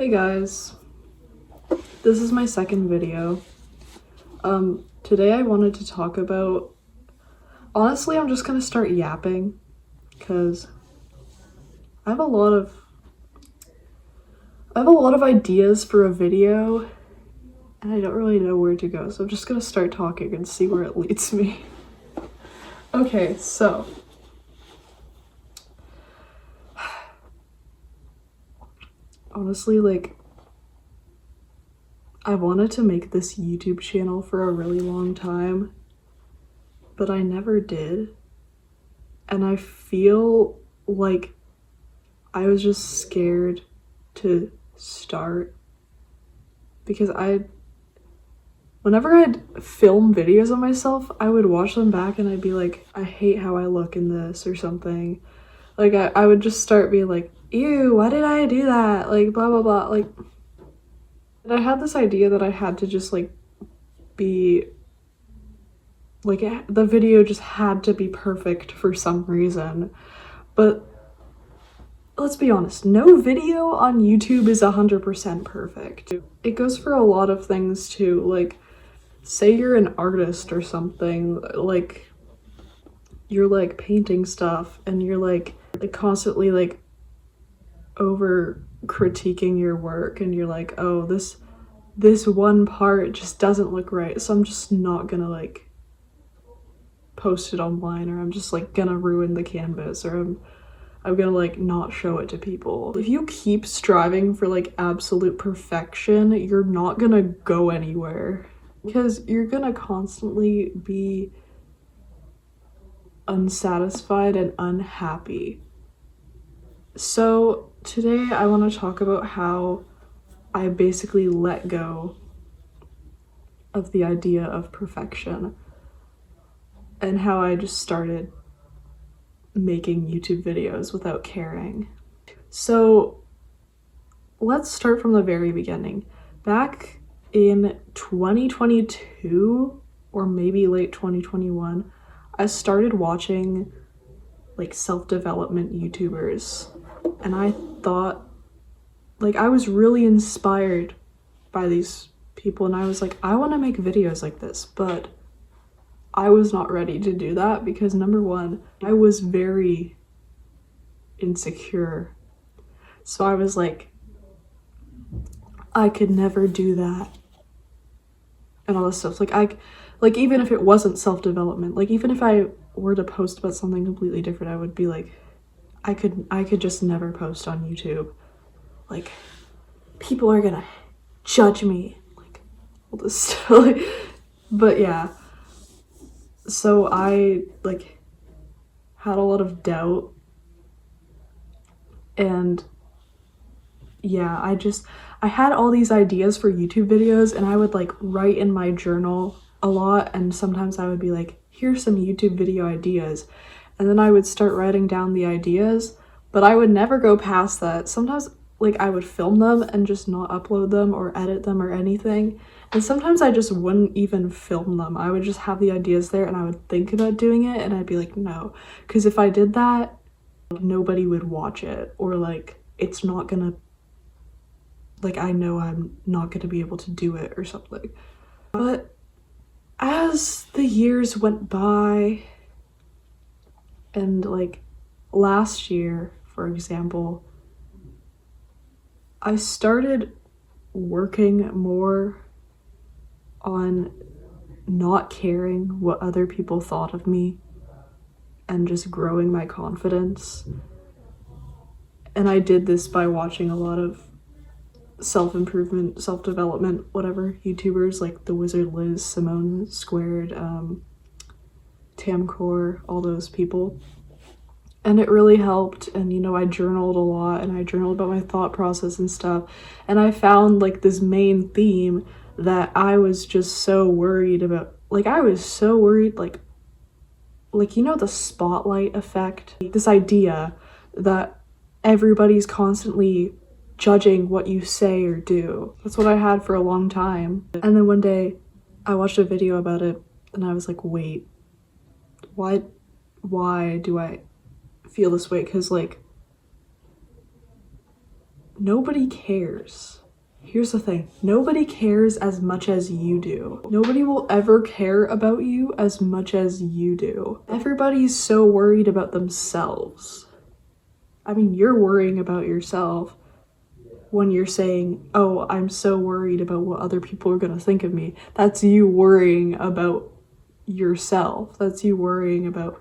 Hey guys, this is my second video. Today I wanted to talk about, honestly, I'm just gonna start yapping because I have a lot of ideas for a video and I don't really know where to go, so I'm just gonna start talking and see where it leads me. Okay, so honestly, like, I wanted to make this YouTube channel for a really long time, but I never did. And I feel like I was just scared to start because whenever I'd film videos of myself, I would watch them back and I'd be like, I hate how I look in this or something. Like I would just start being like, ew, why did I do that? Like blah blah blah. Like, and I had this idea that I had to just like be like, the video just had to be perfect for some reason. But let's be honest, no video on YouTube is 100% perfect. It goes for a lot of things too. Like, say you're an artist or something, like you're like painting stuff and you're like constantly like over critiquing your work and you're like, oh, this one part just doesn't look right, so I'm just not gonna like post it online, or I'm just like gonna ruin the canvas, or I'm gonna like not show it to people. If you keep striving for like absolute perfection, you're not gonna go anywhere because you're gonna constantly be unsatisfied and unhappy. So today I want to talk about how I basically let go of the idea of perfection and how I just started making YouTube videos without caring. So let's start from the very beginning. Back in 2022 or maybe late 2021, I started watching like self-development YouTubers, and I thought, like, I was really inspired by these people and I was like, I want to make videos like this, but I was not ready to do that because number one, I was very insecure. So I was like, I could never do that and all this stuff. Like even if it wasn't self-development, like even if I were to post about something completely different, I would be like, I could just never post on YouTube. Like, people are gonna judge me, like all this stuff. But yeah, so I like had a lot of doubt, and yeah, I had all these ideas for YouTube videos and I would like write in my journal a lot, and sometimes I would be like, here's some YouTube video ideas, and then I would start writing down the ideas, but I would never go past that. Sometimes like I would film them and just not upload them or edit them or anything, and sometimes I just wouldn't even film them. I would just have the ideas there and I would think about doing it and I'd be like, no, because if I did that, nobody would watch it, or like it's not gonna, like, I know I'm not gonna be able to do it or something. But as the years went by, and like last year, for example, I started working more on not caring what other people thought of me and just growing my confidence. And I did this by watching a lot of self-improvement, self-development, whatever, YouTubers like The Wizard Liz, Simone Squared, Tamcore, all those people. And it really helped, and you know, I journaled a lot and I journaled about my thought process and stuff, and I found like this main theme that I was just so worried about. Like, I was so worried, like you know, the spotlight effect, this idea that everybody's constantly judging what you say or do. That's what I had for a long time. And then one day I watched a video about it and I was like, wait, why do I feel this way? Because like nobody cares. Here's the thing, nobody cares as much as you do. Nobody will ever care about you as much as you do. Everybody's so worried about themselves. I mean, you're worrying about yourself when you're saying, oh, I'm so worried about what other people are gonna think of me. That's you worrying about yourself. That's you worrying about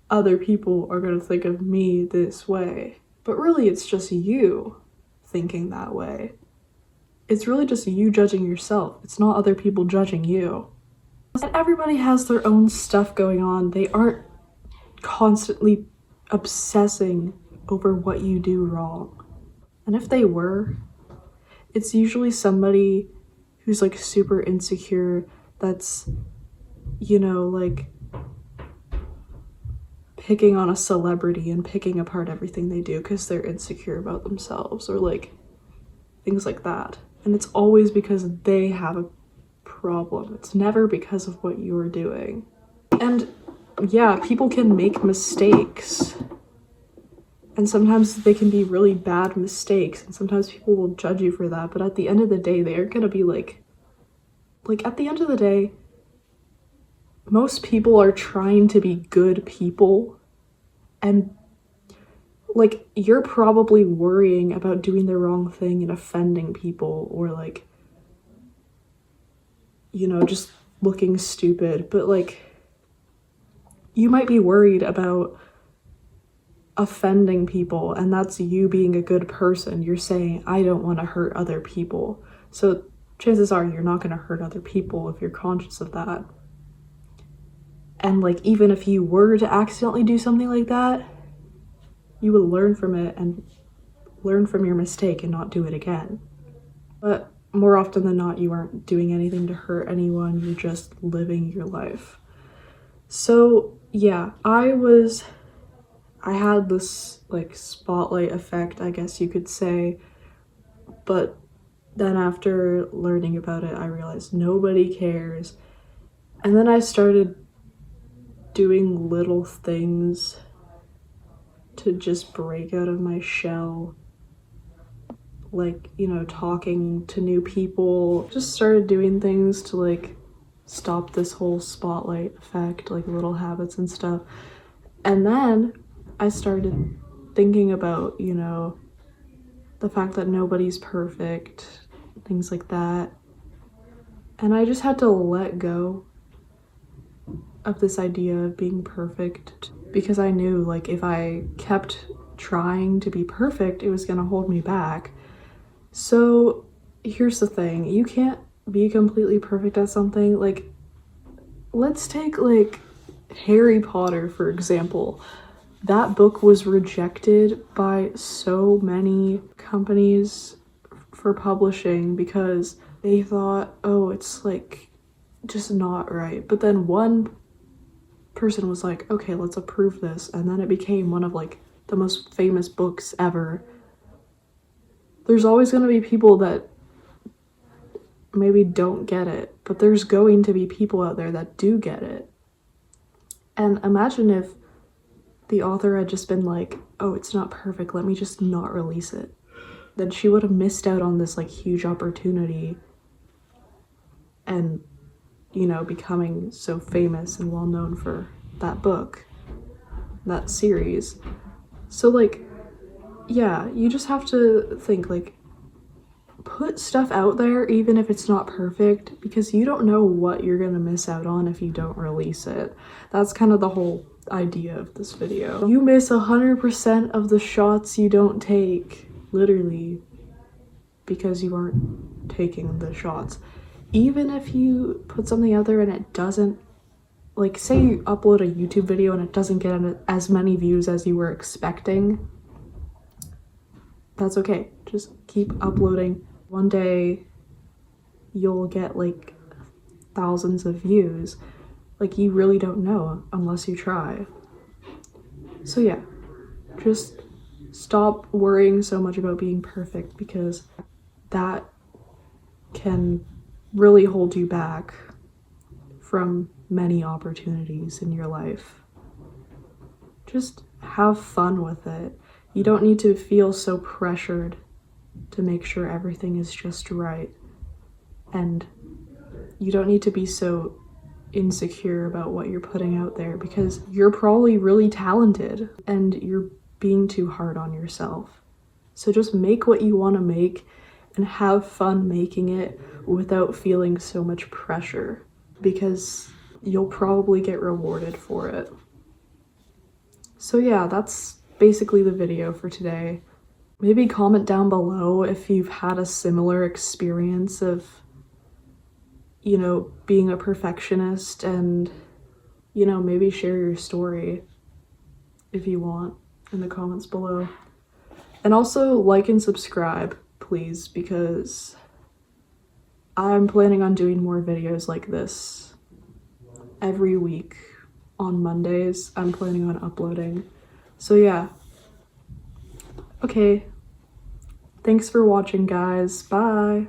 other people are gonna think of me this way. But really, it's just you thinking that way. It's really just you judging yourself. It's not other people judging you. And everybody has their own stuff going on. They aren't constantly obsessing over what you do wrong. And if they were, it's usually somebody who's like super insecure, that's, you know, like picking on a celebrity and picking apart everything they do because they're insecure about themselves, or like things like that. And it's always because they have a problem. It's never because of what you're doing. And yeah, people can make mistakes. And sometimes they can be really bad mistakes, and sometimes people will judge you for that. But at the end of the day, they aren't gonna be like at the end of the day, most people are trying to be good people, and like, you're probably worrying about doing the wrong thing and offending people, or like, you know, just looking stupid. But like, you might be worried about offending people, and that's you being a good person. You're saying, I don't want to hurt other people. So chances are you're not going to hurt other people if you're conscious of that. And like, even if you were to accidentally do something like that, you would learn from it and learn from your mistake and not do it again. But more often than not, you aren't doing anything to hurt anyone. You're just living your life. So yeah, I had this like spotlight effect, I guess you could say. But then after learning about it, I realized nobody cares. And then I started doing little things to just break out of my shell, like, you know, talking to new people. Just started doing things to like stop this whole spotlight effect, like little habits and stuff. And then I started thinking about, you know, the fact that nobody's perfect, things like that. And I just had to let go of this idea of being perfect, because I knew like if I kept trying to be perfect, it was gonna hold me back. So here's the thing, you can't be completely perfect at something. Like, let's take like Harry Potter, for example. That book was rejected by so many companies for publishing because they thought, oh, it's like just not right. But then one person was like, okay, let's approve this, and then it became one of like the most famous books ever. There's always going to be people that maybe don't get it, but there's going to be people out there that do get it. And imagine if the author had just been like, oh, it's not perfect, let me just not release it. Then she would have missed out on this like huge opportunity and, you know, becoming so famous and well known for that book, that series. So like, yeah, you just have to think like, put stuff out there even if it's not perfect, because you don't know what you're gonna miss out on if you don't release it. That's kind of the whole idea of this video. You miss 100% of the shots you don't take, literally, because you aren't taking the shots. Even if you put something out there and it doesn't, like say you upload a YouTube video and it doesn't get as many views as you were expecting, that's okay. Just keep uploading. One day you'll get like thousands of views. Like, you really don't know unless you try. So yeah, just stop worrying so much about being perfect, because that can really hold you back from many opportunities in your life. Just have fun with it. You don't need to feel so pressured to make sure everything is just right. And you don't need to be so insecure about what you're putting out there, because you're probably really talented and you're being too hard on yourself. So just make what you want to make and have fun making it without feeling so much pressure, because you'll probably get rewarded for it. So yeah, that's basically the video for today. Maybe comment down below if you've had a similar experience of, you know, being a perfectionist, and, you know, maybe share your story if you want in the comments below. And also like and subscribe, please, because I'm planning on doing more videos like this every week. On Mondays, I'm planning on uploading. So yeah. Okay. Thanks for watching, guys. Bye.